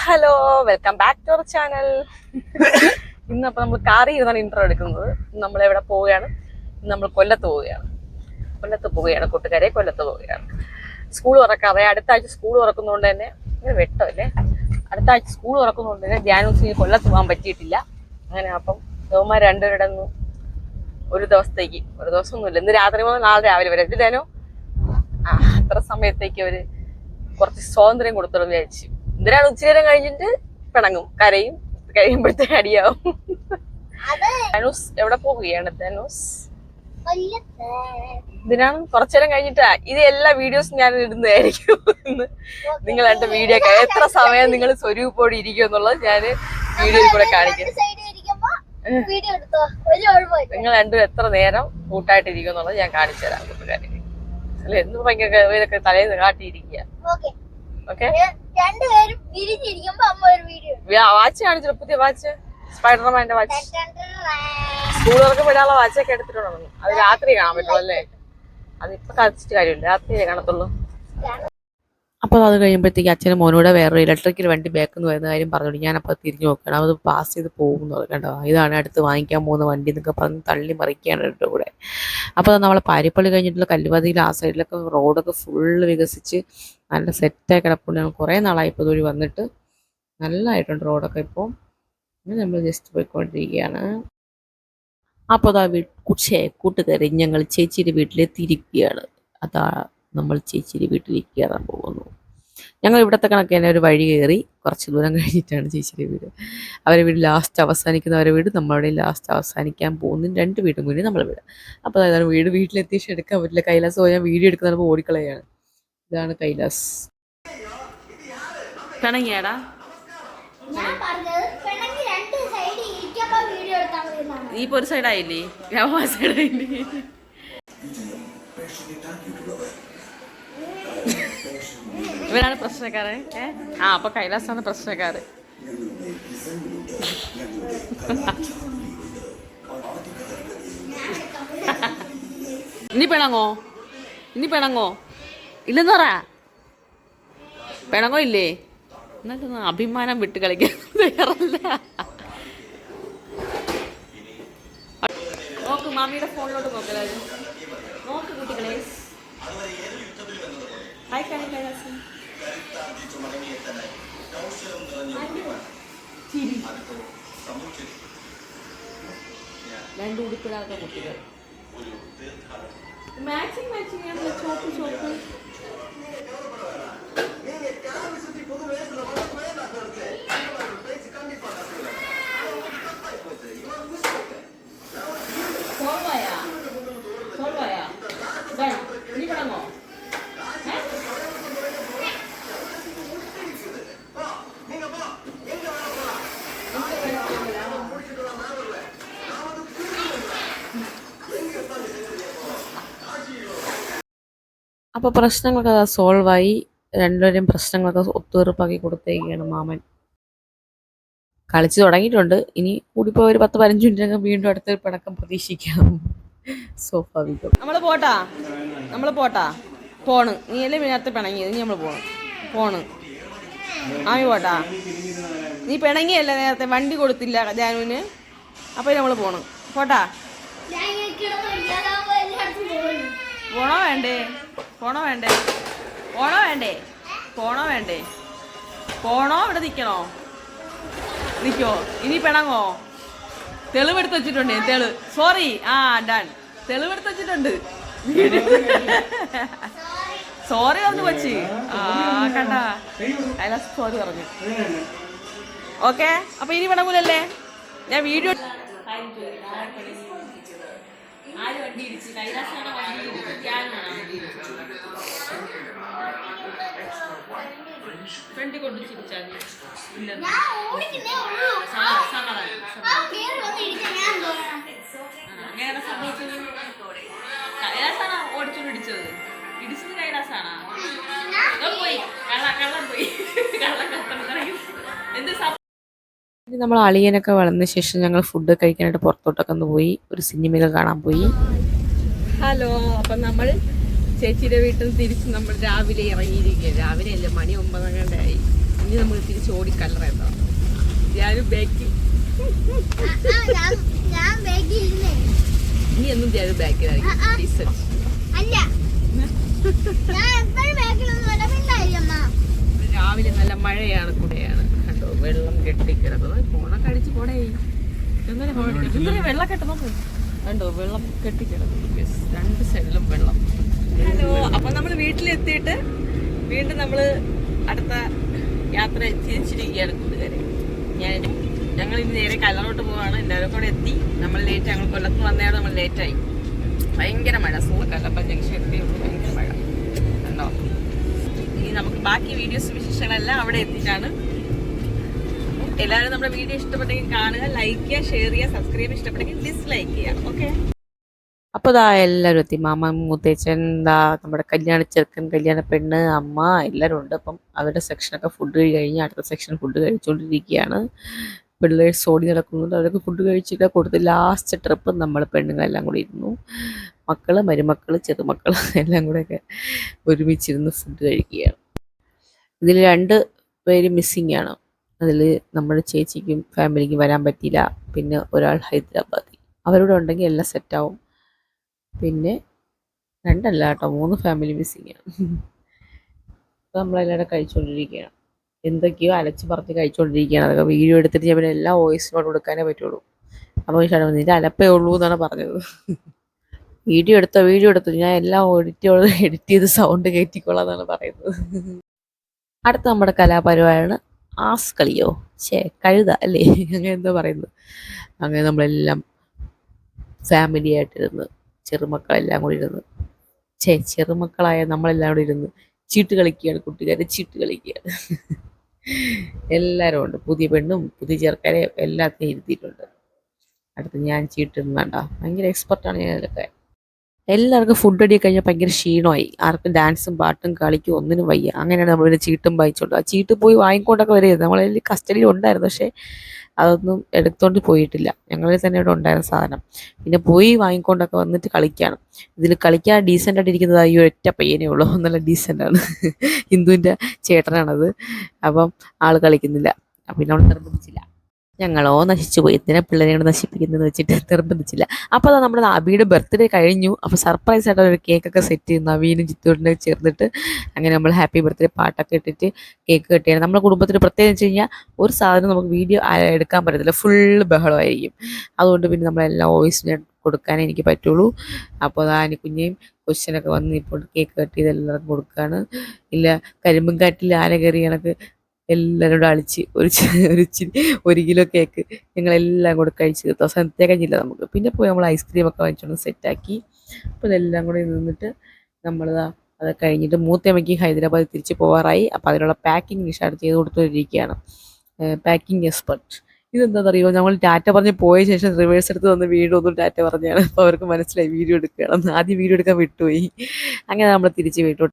Hello, welcome back to our channel. ഇന്നപ്പോൾ നമ്മൾ കാറിൽ ഇരുന്നാണ് ഇൻട്രോ എടുക്കുന്നത്. നമ്മൾ എവിടെ പോവുകയാണ്? നമ്മൾ കൊല്ലത്ത് പോവുകയാണ് കൂട്ടുകാരെ, കൊല്ലത്ത് പോവുകയാണ്. സ്കൂൾ തുറക്കാതെ അടുത്ത ആഴ്ച സ്കൂൾ തുറക്കുന്നതുകൊണ്ട് തന്നെ വെട്ടമല്ലേ, അടുത്ത ആഴ്ച സ്കൂൾ തുറക്കുന്നതുകൊണ്ട് തന്നെ ജാനൂസിന് കൊല്ലത്ത് പോകാൻ പറ്റിയിട്ടില്ല. അങ്ങനെ അപ്പം ദേവന്മാർ രണ്ടുപേരുടെ ഒരു ദിവസമൊന്നുമില്ല, ഇന്ന് രാത്രി മുതൽ നാളെ രാവിലെ വരെ ഇതിലേനോ അത്ര സമയത്തേക്ക് അവര് കുറച്ച് സ്വാതന്ത്ര്യം കൊടുത്തോളം വിചാരിച്ചു. എന്തിനാണ് ഉച്ചനേരം കഴിഞ്ഞിട്ട് പിണങ്ങും, കരയും, കഴിയുമ്പോഴത്തേക്ക് അടിയാവും. ധനുസ് എവിടെ പോവുകയാണ്? ധനുസ് ഇതിനാണ് കുറച്ചേരം കഴിഞ്ഞിട്ടാ. ഇത് എല്ലാ വീഡിയോസും ഞാൻ ഇടുന്നതായിരിക്കും. നിങ്ങൾ എന്റെ വീഡിയോ എത്ര സമയം നിങ്ങൾ സ്വരൂപോടെ ഇരിക്കും എന്നുള്ളത് ഞാൻ വീഡിയോയിൽ കൂടെ കാണിക്കും. നിങ്ങൾ രണ്ടും എത്ര നേരം കൂട്ടായിട്ടിരിക്കും എന്നുള്ളത് ഞാൻ കാണിച്ചു തരാം കൂട്ടുകാരെ. അല്ല, എന്ത് ഭയങ്കര ഇതൊക്കെ തലേന്ന് കാട്ടിയിരിക്കുക. വാച്ച് കാണിച്ചു, പുതിയ വാച്ച്, സ്പൈഡർമാന്റെ വാച്ച്. സ്കൂൾ തുറക്കം വിടാനുള്ള വാച്ചൊക്കെ എടുത്തിട്ടുണ്ടോ? അത് രാത്രി കാണാൻ പറ്റുള്ളൂ അല്ലേ? അതിപ്പോ കളിച്ചിട്ട് കാര്യമില്ല, രാത്രിയേ കാണത്തുള്ളൂ. അപ്പോൾ അത് കഴിയുമ്പോഴത്തേക്ക് അച്ഛനും മോനോടെ വേറൊരു ഇലക്ട്രിക്കൽ വണ്ടി ബാക്കെന്ന് വരുന്ന കാര്യം പറഞ്ഞു. ഞാനപ്പോൾ തിരിഞ്ഞു നോക്കണം, അത് പാസ് ചെയ്ത് പോകുന്നത് കണ്ടോ. ഇതാണ് അടുത്ത് വാങ്ങിക്കാൻ പോകുന്ന വണ്ടി എന്നൊക്കെ പറഞ്ഞ് തള്ളി മറിക്കുകയാണ് എൻ്റെ കൂടെ. അപ്പോൾ നമ്മളെ പാരിപ്പള്ളി കഴിഞ്ഞിട്ടുള്ള കല്ലുവാതിയിൽ ആ സൈഡിലൊക്കെ റോഡൊക്കെ ഫുള്ള് വികസിച്ച് നല്ല സെറ്റായി കിടപ്പുണ്ട്. കുറേ നാളായി ഇപ്പോൾ ഇതൊരു വന്നിട്ട് നല്ലതായിട്ടുണ്ട് റോഡൊക്കെ. ഇപ്പോൾ നമ്മൾ ജസ്റ്റ് പോയിക്കൊണ്ടിരിക്കുകയാണ്. അപ്പോൾ അതാ കൂട്ടുകാരി ഞങ്ങൾ ചേച്ചിയുടെ വീട്ടിലെത്തിയിരിക്കുകയാണ്. അതാ നമ്മൾ ചേച്ചിയുടെ വീട്ടിലേക്ക് കയറാൻ പോകുന്നു. ഞങ്ങൾ ഇവിടത്തെ കണക്ക് തന്നെ ഒരു വഴി കയറി കുറച്ച് ദൂരം കഴിഞ്ഞിട്ടാണ് ചേച്ചിയുടെ വീട്. അവരുടെ വീട് ലാസ്റ്റ് അവസാനിക്കുന്ന അവരുടെ വീട്, നമ്മളുടെ ലാസ്റ്റ് അവസാനിക്കാൻ പോകുന്ന രണ്ട് വീടും കൂടി നമ്മളെ വീട്. അപ്പോൾ അതാണ് വീട്ടിലെത്തിയ ശേഷം എടുക്കാൻ പറ്റില്ല. കൈലാസ് പോയാൽ വീഡിയോ എടുക്കുന്നപ്പോൾ ഓടിക്കളയാണ്. ഇതാണ് കൈലാസ്. പിണങ്ങിയാടാ? നീ ഇപ്പോൾ ഒരു സൈഡായില്ലേ, ഞാൻ സൈഡായില്ലേ? ഇവരാണ് പ്രശ്നക്കാരൻ. അപ്പൊ കൈലാസാണ് പ്രശ്നക്കാരൻ. ഇനി പിണങ്ങോ ഇല്ലെന്ന് പറ. പിണങ്ങോ ഇല്ലേ? എന്നിട്ടൊന്നും അഭിമാനം വിട്ട് കളിക്കാൻ തയ്യാറല്ല. നോക്ക്, മാമിയുടെ ഫോണിലോട്ട് നോക്കലായിരുന്നു. നോക്ക് കുട്ടികളെ. ഹായ് കൈലാസ്. രണ്ട് ഉടുപ്പിടാത്ത കുട്ടികൾ. മാച്ചിങ് ചോപ്പ്. ഇനി കിടങ്ങോ? അപ്പോൾ പ്രശ്നങ്ങളൊക്കെ സോൾവായി. രണ്ടുപേരും പ്രശ്നങ്ങളൊക്കെ ഒത്തുതീർപ്പാക്കി കൊടുത്തേക്കാണ് മാമൻ. കളിച്ച് തുടങ്ങിയിട്ടുണ്ട്. ഇനി കൂടിപ്പോൾ ഒരു 10-15 മിനിറ്റ് വീണ്ടും അടുത്തൊരു പിണക്കം പ്രതീക്ഷിക്കാം. സ്വാഭാവികം. നമ്മൾ പോട്ടാ പോണ്. നീ അല്ലേ നേരത്തെ പിണങ്ങിയത്, ഇനി നമ്മൾ പോണ്. ആമി പോട്ടാ. നീ പിണങ്ങിയല്ലേ നേരത്തെ, വണ്ടി കൊടുത്തില്ല ജാനുവിന്. അപ്പോൾ നമ്മൾ പോട്ടാ. പോണോ ഇവിടെ നിൽക്കണോ? നിൽക്കോ? ഇനി പിണങ്ങോ? തെളിവെടുത്ത് വെച്ചിട്ടുണ്ട്. Sorry, done. തെളിവെടുത്ത് വെച്ചിട്ടുണ്ട്. സോറി പറഞ്ഞു കൊച്ചി. കണ്ടാ, അയാൾ സോറി പറഞ്ഞു. ഓക്കെ, അപ്പൊ ഇനി പിണങ്ങൂലല്ലേ? ഞാൻ വീഡിയോ ഫ്രണ്ട് കൊണ്ട് ചിരിച്ചാൽ അങ്ങനെ സംഭവിച്ചത്. കൈലാസാണോ ഓടിച്ചു പിടിച്ചത്? ഇടിച്ചത് കൈലാസാണോ? പോയി കള്ളം പോയി എന്ത്. നമ്മൾ അളിയനൊക്കെ വളർന്ന ശേഷം ഞങ്ങൾ ഫുഡ് കഴിക്കാനായിട്ട് പുറത്തോട്ടൊക്കെ ഒന്ന് പോയി, ഒരു സിനിമയൊക്കെ കാണാൻ പോയി. ഹലോ, അപ്പം നമ്മൾ ചേച്ചിയുടെ വീട്ടിൽ നിന്ന് തിരിച്ച് നമ്മൾ രാവിലെ ഇറങ്ങിയിരിക്കുക. രാവിലെ അല്ലേ, മണി 9 ആയി. ഇനി നമ്മൾ തിരിച്ച് ഓടി കല്ലറ ഞാനും ബാക്കി ഇനി എന്നും ഞാനും ബാക്കിലായിരിക്കും. രാവിലെ നല്ല മഴയാണ്, കൂടെയാണ് കണ്ടോ, വെള്ളം കെട്ടിക്കിടക്കുന്നത്. ഫോണൊക്കെ അടിച്ച് പോടേ, വെള്ളം കെട്ടണം കണ്ടോ, വെള്ളം കെട്ടിക്കിടക്കുന്നു. രണ്ട് സൈഡിലും വെള്ളം. ഹലോ, അപ്പൊ നമ്മൾ വീട്ടിലെത്തിയിട്ട് വീണ്ടും നമ്മള് അടുത്ത യാത്ര തിരിച്ചിരിക്കുകയാണ് കൂട്ടുകാരെ. ഞങ്ങൾ ഇന്ന് നേരെ കല്ലറോട്ട് പോവാണ്. എല്ലാവരും കൂടെ എത്തി. നമ്മൾ ലേറ്റ്, ഞങ്ങൾ കൊല്ലത്ത് വന്നതാണ്, നമ്മൾ ലേറ്റായി. ഭയങ്കര മഴ, കല്ലപ്പ ജംഗ്ഷൻ എത്തിയുള്ളൂ, ഭയങ്കര മഴ കണ്ടോ. ഇനി നമുക്ക് ബാക്കി വീഡിയോസ് വിശേഷങ്ങളെല്ലാം അവിടെ എത്തിയിട്ടാണ്. എല്ലാവരും നമ്മുടെ വീഡിയോ ഇഷ്ടപ്പെട്ടെങ്കിൽ കാണുക, ലൈക്ക് ചെയ്യുക, ഷെയർ ചെയ്യുക, സബ്സ്ക്രൈബ്, ഇഷ്ടപ്പെട്ടെങ്കിൽ ഡിസ്ലൈക്ക് ചെയ്യുക. ഓക്കെ, അപ്പോൾ ഇതാ എല്ലാവരും എത്തി. മാമ, മുത്തേച്ചൻ, എന്താ നമ്മുടെ കല്യാണ ചെറുക്കൻ, കല്യാണ പെണ്ണ്, അമ്മ എല്ലാവരും ഉണ്ട്. അപ്പം അവരുടെ സെക്ഷനൊക്കെ ഫുഡ് കഴിഞ്ഞ് അടുത്ത സെക്ഷൻ ഫുഡ് കഴിച്ചുകൊണ്ടിരിക്കുകയാണ്. പിള്ളേർ ഓടി നടക്കുന്നുണ്ട്. അവരൊക്കെ ഫുഡ് കഴിച്ചിട്ട് കൊടുത്ത് ലാസ്റ്റ് ട്രിപ്പ് നമ്മൾ പെണ്ണുങ്ങളെല്ലാം കൂടി ഇരുന്നു. മക്കൾ, മരുമക്കൾ, ചെറുമക്കൾ എല്ലാം കൂടെയൊക്കെ ഒരുമിച്ചിരുന്ന് ഫുഡ് കഴിക്കുകയാണ്. ഇതിൽ 2 പേര് മിസ്സിങ് ആണ്. അതിൽ നമ്മുടെ ചേച്ചിക്കും ഫാമിലിക്കും വരാൻ പറ്റിയില്ല. പിന്നെ ഒരാൾ ഹൈദരാബാദിൽ. അവരോട് ഉണ്ടെങ്കിൽ എല്ലാം സെറ്റാവും. പിന്നെ 2 അല്ല കേട്ടോ, 3 ഫാമിലി മിസ്സിങ് ആണ്. അപ്പോൾ നമ്മളെല്ലാവരും കഴിച്ചുകൊണ്ടിരിക്കുകയാണ്. എന്തൊക്കെയോ അലച്ച് പറഞ്ഞ് കഴിച്ചുകൊണ്ടിരിക്കുകയാണ്. അതൊക്കെ വീഡിയോ എടുത്തിട്ട് ഞാൻ പിന്നെ എല്ലാ വോയിസിനോട് കൊടുക്കാനേ പറ്റുള്ളൂ. അപ്പോൾ നിന്റെ അലപ്പേ ഉള്ളൂ എന്നാണ് പറഞ്ഞത്. വീഡിയോ എടുത്തു, ഞാൻ എല്ലാം എഡിറ്റ് ചെയ്ത് സൗണ്ട് കയറ്റിക്കൊള്ളാം എന്നാണ് പറയുന്നത്. അടുത്ത നമ്മുടെ കലാപരിപാടിയാണ് ആസ് കളിയോ, കഴുത അല്ലേ, അങ്ങനെ എന്തോ പറയുന്നത്. അങ്ങനെ നമ്മളെല്ലാം ഫാമിലി ആയിട്ടിരുന്ന്, ചെറുമക്കളെല്ലാം കൂടി ഇരുന്ന്, ചെറുമക്കളായ നമ്മളെല്ലാം കൂടി ഇരുന്ന് ചീട്ട് കളിക്കുകയാണ്. കൂട്ടുകാരെ ചീട്ട് കളിക്കുകയാണ്. എല്ലാവരും ഉണ്ട്, പുതിയ പെണ്ണും പുതിയ ചെറുക്കാരെ എല്ലാത്തിനും ഇരുത്തിയിട്ടുണ്ട്. അടുത്ത് ഞാൻ ചീട്ടിരുന്നാണ്ടാ, ഭയങ്കര എക്സ്പെർട്ടാണ് ഞാൻ അതിലൊക്കെ. എല്ലാവർക്കും ഫുഡ് അടി കഴിഞ്ഞാൽ ഭയങ്കര ക്ഷീണമായി. ആർക്കും ഡാൻസും പാട്ടും കളിക്കും ഒന്നിനും വയ്യ. അങ്ങനെയാണ് നമ്മൾ ചീട്ടും വായിച്ചോണ്ട്, ആ ചീട്ട് പോയി വാങ്ങിക്കൊണ്ടൊക്കെ വരരുത്. നമ്മളതിൽ കസ്റ്റഡിയിൽ ഉണ്ടായിരുന്നു, പക്ഷേ അതൊന്നും എടുത്തോണ്ട് പോയിട്ടില്ല. ഞങ്ങളിൽ തന്നെ ഇവിടെ ഉണ്ടായിരുന്ന സാധനം. പിന്നെ പോയി വാങ്ങിക്കൊണ്ടൊക്കെ വന്നിട്ട് കളിക്കുകയാണ്. ഇതിൽ കളിക്കാൻ ഡീസൻ്റ് ആയിട്ട് ഇരിക്കുന്നത് ഈ ഒറ്റ പയ്യനേ ഉള്ളൂ, നല്ല ഡീസൻ്റാണ്. ഹിന്ദുവിൻ്റെ ചേട്ടനാണത്. അപ്പം ആൾ കളിക്കുന്നില്ല. പിന്നെ നമ്മൾ നിർബന്ധിച്ചില്ല. ഞങ്ങളോ നശിച്ചു പോയി, എന്തിനാ പിള്ളേരെയാണ് നശിപ്പിക്കുന്നതെന്ന് വെച്ചിട്ട് നിർബന്ധിച്ചില്ല. അപ്പോൾ അതാ നമ്മുടെ നവീയുടെ ബർത്ത്ഡേ കഴിഞ്ഞു. അപ്പോൾ സർപ്രൈസ് ആയിട്ട് ഒരു കേക്കൊക്കെ സെറ്റ് ചെയ്ത് നവീനും ചിത്തൂരിനെ ചേർന്നിട്ട് അങ്ങനെ നമ്മൾ ഹാപ്പി ബർത്ത്ഡേ പാട്ടൊക്കെ ഇട്ടിട്ട് കേക്ക് കെട്ടിയാണ്. നമ്മുടെ കുടുംബത്തിൽ പ്രത്യേകം വെച്ച് കഴിഞ്ഞാൽ ഒരു സാധനം നമുക്ക് വീഡിയോ എടുക്കാൻ പറ്റത്തില്ല, ഫുള്ള് ബഹളമായിരിക്കും. അതുകൊണ്ട് പിന്നെ നമ്മളെല്ലാം വോയിസിന് കൊടുക്കാനേ എനിക്ക് പറ്റുള്ളൂ. അപ്പോൾ അതാ കുഞ്ഞേയും കൊച്ചിനൊക്കെ വന്ന് ഇപ്പോൾ കേക്ക് കട്ട് ചെയ്ത് എല്ലാവർക്കും കൊടുക്കുകയാണ്. ഇല്ല കരിമ്പും കാട്ടിൽ ആന കയറി കണക്ക് എല്ലാവരും കൂടെ അളിച്ച് ഒരു കിലോ കേക്ക് ഞങ്ങളെല്ലാം കൂടെ കഴിച്ച് തീർത്തു. അവസാനം തികഞ്ഞില്ല നമുക്ക്. പിന്നെ പോയി നമ്മൾ ഐസ്ക്രീമൊക്കെ വാങ്ങിച്ചോണ്ട് സെറ്റാക്കി. അപ്പോൾ ഇതെല്ലാം കൂടെ നിന്നിട്ട് നമ്മളിതാ അത് കഴിഞ്ഞിട്ട് മൂത്തമ്മയ്ക്ക് ഹൈദരാബാദിൽ തിരിച്ച് പോകാറായി. അപ്പോൾ അതിനുള്ള പാക്കിംഗ് നിഷാട് ചെയ്ത് കൊടുത്തുകൊണ്ടിരിക്കുകയാണ്. Packing expert. ഇതെന്താണെന്നറിയുമോ, നമ്മൾ ടാറ്റ പറഞ്ഞ് പോയ ശേഷം റിവേഴ്സ് എടുത്ത് വന്ന് വീണ്ടും ഒന്നും ടാറ്റ പറഞ്ഞാണ്. അപ്പോൾ അവർക്ക് മനസ്സിലായി വീഡിയോ എടുക്കുകയാണെന്ന്. ആദ്യം വീഡിയോ എടുക്കാൻ വിട്ടുപോയി. അങ്ങനെ നമ്മൾ തിരിച്ച് വീട്ടോട്ട്